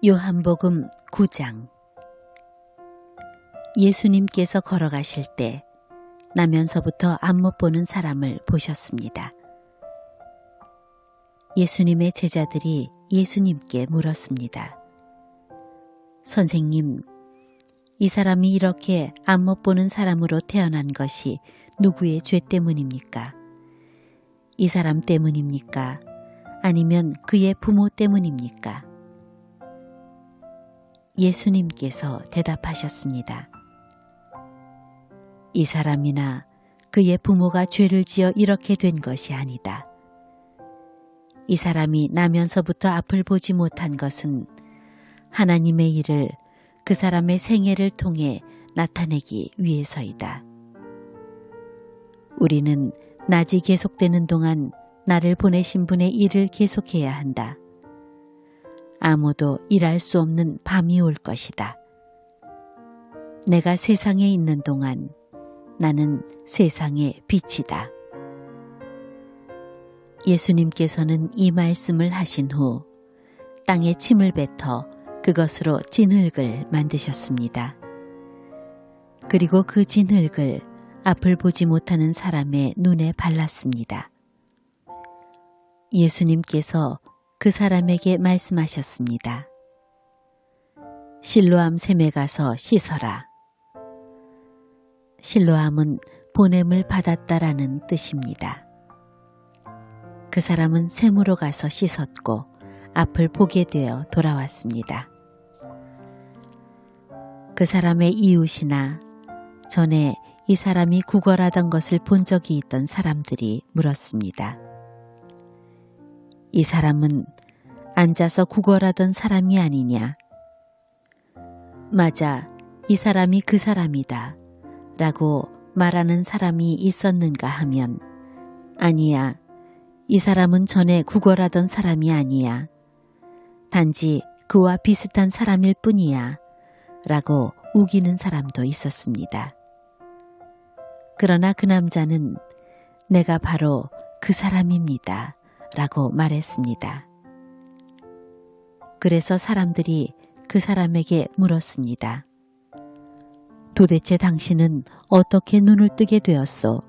요한복음 9장. 예수님께서 걸어가실 때 나면서부터 안 못 보는 사람을 보셨습니다. 예수님의 제자들이 예수님께 물었습니다. 선생님, 이 사람이 이렇게 안 못 보는 사람으로 태어난 것이 누구의 죄 때문입니까? 이 사람 때문입니까? 아니면 그의 부모 때문입니까? 예수님께서 대답하셨습니다. 이 사람이나 그의 부모가 죄를 지어 이렇게 된 것이 아니다. 이 사람이 나면서부터 앞을 보지 못한 것은 하나님의 일을 그 사람의 생애를 통해 나타내기 위해서이다. 우리는 낮이 계속되는 동안 나를 보내신 분의 일을 계속해야 한다. 아무도 일할 수 없는 밤이 올 것이다. 내가 세상에 있는 동안 나는 세상의 빛이다. 예수님께서는 이 말씀을 하신 후 땅에 침을 뱉어 그것으로 진흙을 만드셨습니다. 그리고 그 진흙을 앞을 보지 못하는 사람의 눈에 발랐습니다. 예수님께서 그 사람에게 말씀하셨습니다. 실로암 샘에 가서 씻어라. 실로암은 보냄을 받았다라는 뜻입니다. 그 사람은 샘으로 가서 씻었고 앞을 보게 되어 돌아왔습니다. 그 사람의 이웃이나 전에 이 사람이 구걸하던 것을 본 적이 있던 사람들이 물었습니다. 이 사람은 앉아서 구걸하던 사람이 아니냐? 맞아, 이 사람이 그 사람이다 라고 말하는 사람이 있었는가 하면 아니야, 이 사람은 전에 구걸하던 사람이 아니야. 단지 그와 비슷한 사람일 뿐이야 라고 우기는 사람도 있었습니다. 그러나 그 남자는 내가 바로 그 사람입니다 라고 말했습니다. 그래서 사람들이 그 사람에게 물었습니다. 도대체 당신은 어떻게 눈을 뜨게 되었소?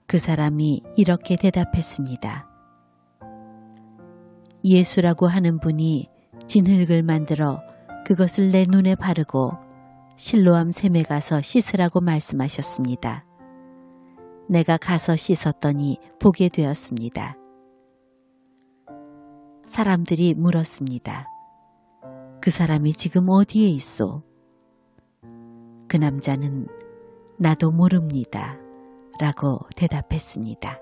그 사람이 이렇게 대답했습니다. 예수라고 하는 분이 진흙을 만들어 그것을 내 눈에 바르고 실로암 샘에 가서 씻으라고 말씀하셨습니다. 내가 가서 씻었더니 보게 되었습니다. 사람들이 물었습니다. 그 사람이 지금 어디에 있소? 그 남자는 나도 모릅니다 라고 대답했습니다.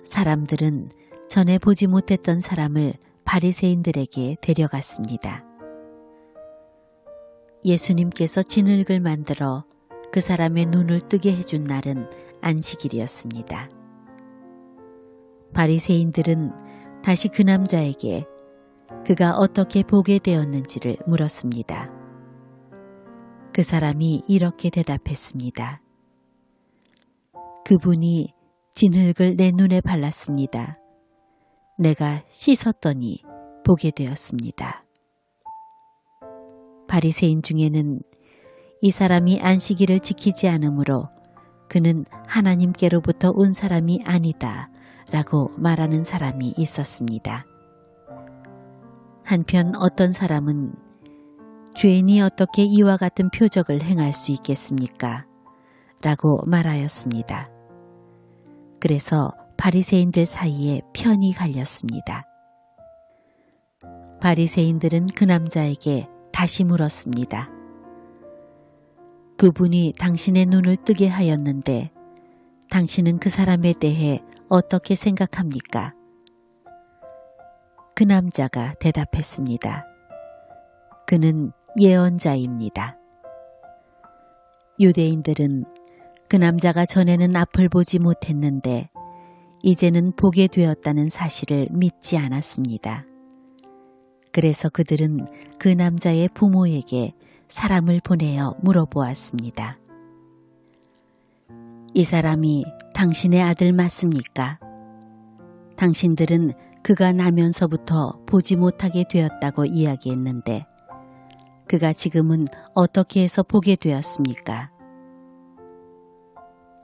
사람들은 전에 보지 못했던 사람을 바리새인들에게 데려갔습니다. 예수님께서 진흙을 만들어 그 사람의 눈을 뜨게 해준 날은 안식일이었습니다. 바리새인들은 다시 그 남자에게 그가 어떻게 보게 되었는지를 물었습니다. 그 사람이 이렇게 대답했습니다. 그분이 진흙을 내 눈에 발랐습니다. 내가 씻었더니 보게 되었습니다. 바리새인 중에는 이 사람이 안식일을 지키지 않으므로 그는 하나님께로부터 온 사람이 아니다 라고 말하는 사람이 있었습니다. 한편 어떤 사람은 죄인이 어떻게 이와 같은 표적을 행할 수 있겠습니까? 라고 말하였습니다. 그래서 바리새인들 사이에 편이 갈렸습니다. 바리새인들은 그 남자에게 다시 물었습니다. 그분이 당신의 눈을 뜨게 하였는데 당신은 그 사람에 대해 어떻게 생각합니까? 그 남자가 대답했습니다. 그는 예언자입니다. 유대인들은 그 남자가 전에는 앞을 보지 못했는데 이제는 보게 되었다는 사실을 믿지 않았습니다. 그래서 그들은 그 남자의 부모에게 사람을 보내어 물어보았습니다. 이 사람이 당신의 아들 맞습니까? 당신들은 그가 나면서부터 보지 못하게 되었다고 이야기했는데 그가 지금은 어떻게 해서 보게 되었습니까?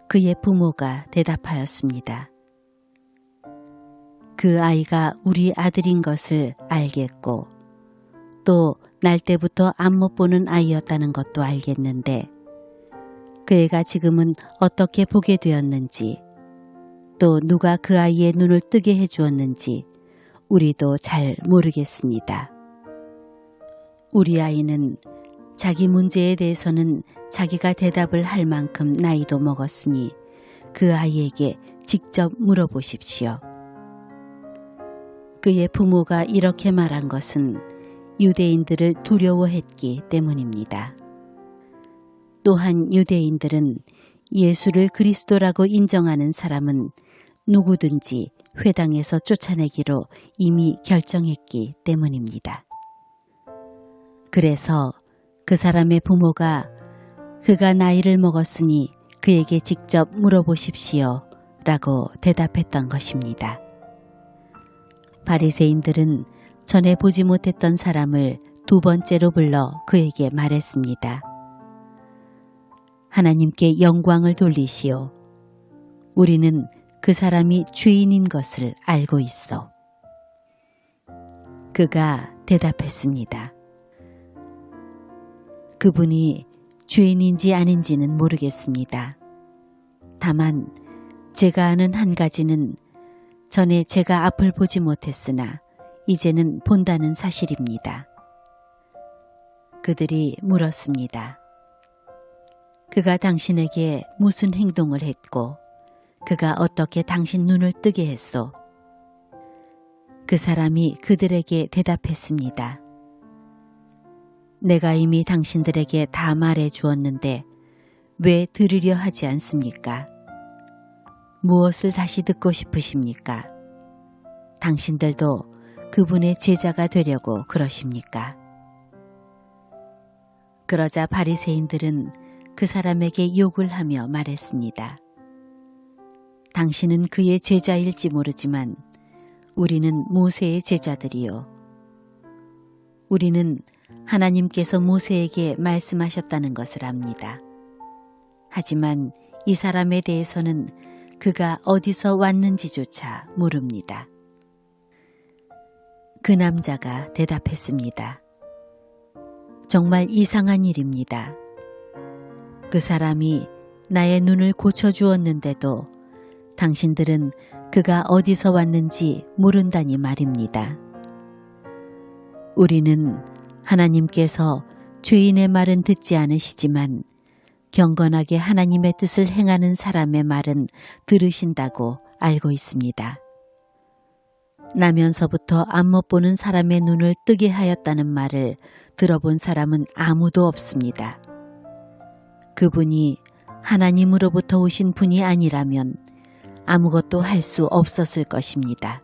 그의 부모가 대답하였습니다. 그 아이가 우리 아들인 것을 알겠고 또 날 때부터 안 못 보는 아이였다는 것도 알겠는데 그 애가 지금은 어떻게 보게 되었는지 또 누가 그 아이의 눈을 뜨게 해주었는지 우리도 잘 모르겠습니다. 우리 아이는 자기 문제에 대해서는 자기가 대답을 할 만큼 나이도 먹었으니 그 아이에게 직접 물어보십시오. 그의 부모가 이렇게 말한 것은 유대인들을 두려워했기 때문입니다. 또한 유대인들은 예수를 그리스도라고 인정하는 사람은 누구든지 회당에서 쫓아내기로 이미 결정했기 때문입니다. 그래서 그 사람의 부모가 그가 나이를 먹었으니 그에게 직접 물어보십시오 라고 대답했던 것입니다. 바리새인들은 전에 보지 못했던 사람을 두 번째로 불러 그에게 말했습니다. 하나님께 영광을 돌리시오. 우리는 그 사람이 죄인인 것을 알고 있어. 그가 대답했습니다. 그분이 죄인인지 아닌지는 모르겠습니다. 다만 제가 아는 한 가지는 전에 제가 앞을 보지 못했으나 이제는 본다는 사실입니다. 그들이 물었습니다. 그가 당신에게 무슨 행동을 했고 그가 어떻게 당신 눈을 뜨게 했소? 그 사람이 그들에게 대답했습니다. 내가 이미 당신들에게 다 말해 주었는데 왜 들으려 하지 않습니까? 무엇을 다시 듣고 싶으십니까? 당신들도 그분의 제자가 되려고 그러십니까? 그러자 바리새인들은 그 사람에게 욕을 하며 말했습니다. 당신은 그의 제자일지 모르지만 우리는 모세의 제자들이요. 우리는 하나님께서 모세에게 말씀하셨다는 것을 압니다. 하지만 이 사람에 대해서는 그가 어디서 왔는지조차 모릅니다. 그 남자가 대답했습니다. 정말 이상한 일입니다. 그 사람이 나의 눈을 고쳐주었는데도 당신들은 그가 어디서 왔는지 모른다니 말입니다. 우리는 하나님께서 죄인의 말은 듣지 않으시지만 경건하게 하나님의 뜻을 행하는 사람의 말은 들으신다고 알고 있습니다. 나면서부터 안 못 보는 사람의 눈을 뜨게 하였다는 말을 들어본 사람은 아무도 없습니다. 그분이 하나님으로부터 오신 분이 아니라면 아무것도 할 수 없었을 것입니다.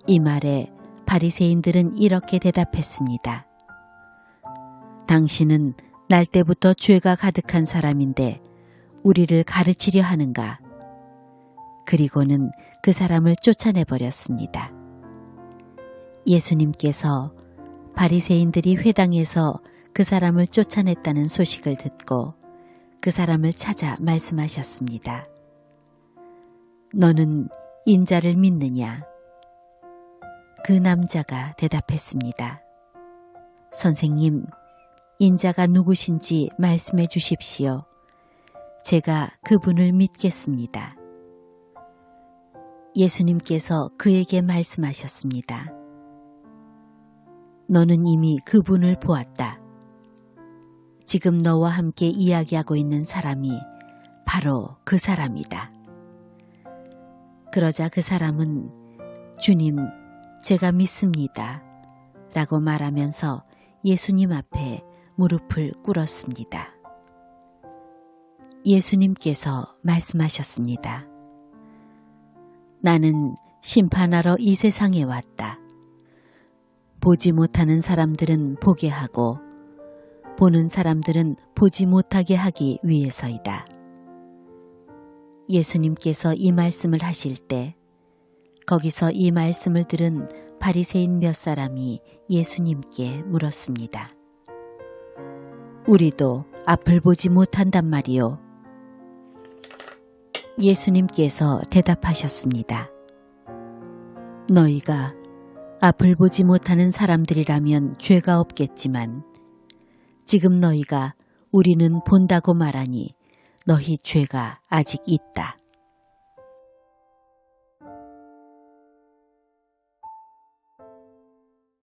이 말에 바리새인들은 이렇게 대답했습니다. 당신은 날 때부터 죄가 가득한 사람인데 우리를 가르치려 하는가? 그리고는 그 사람을 쫓아내버렸습니다. 예수님께서 바리새인들이 회당에서 그 사람을 쫓아냈다는 소식을 듣고 그 사람을 찾아 말씀하셨습니다. 너는 인자를 믿느냐? 그 남자가 대답했습니다. 선생님, 인자가 누구신지 말씀해 주십시오. 제가 그분을 믿겠습니다. 예수님께서 그에게 말씀하셨습니다. 너는 이미 그분을 보았다. 지금 너와 함께 이야기하고 있는 사람이 바로 그 사람이다. 그러자 그 사람은 주님, 제가 믿습니다. 라고 말하면서 예수님 앞에 무릎을 꿇었습니다. 예수님께서 말씀하셨습니다. 나는 심판하러 이 세상에 왔다. 보지 못하는 사람들은 보게 하고 보는 사람들은 보지 못하게 하기 위해서이다. 예수님께서 이 말씀을 하실 때 거기서 이 말씀을 들은 바리새인 몇 사람이 예수님께 물었습니다. 우리도 앞을 보지 못한단 말이요. 예수님께서 대답하셨습니다. 너희가 앞을 보지 못하는 사람들이라면 죄가 없겠지만 지금 너희가 우리는 본다고 말하니 너희 죄가 아직 있다.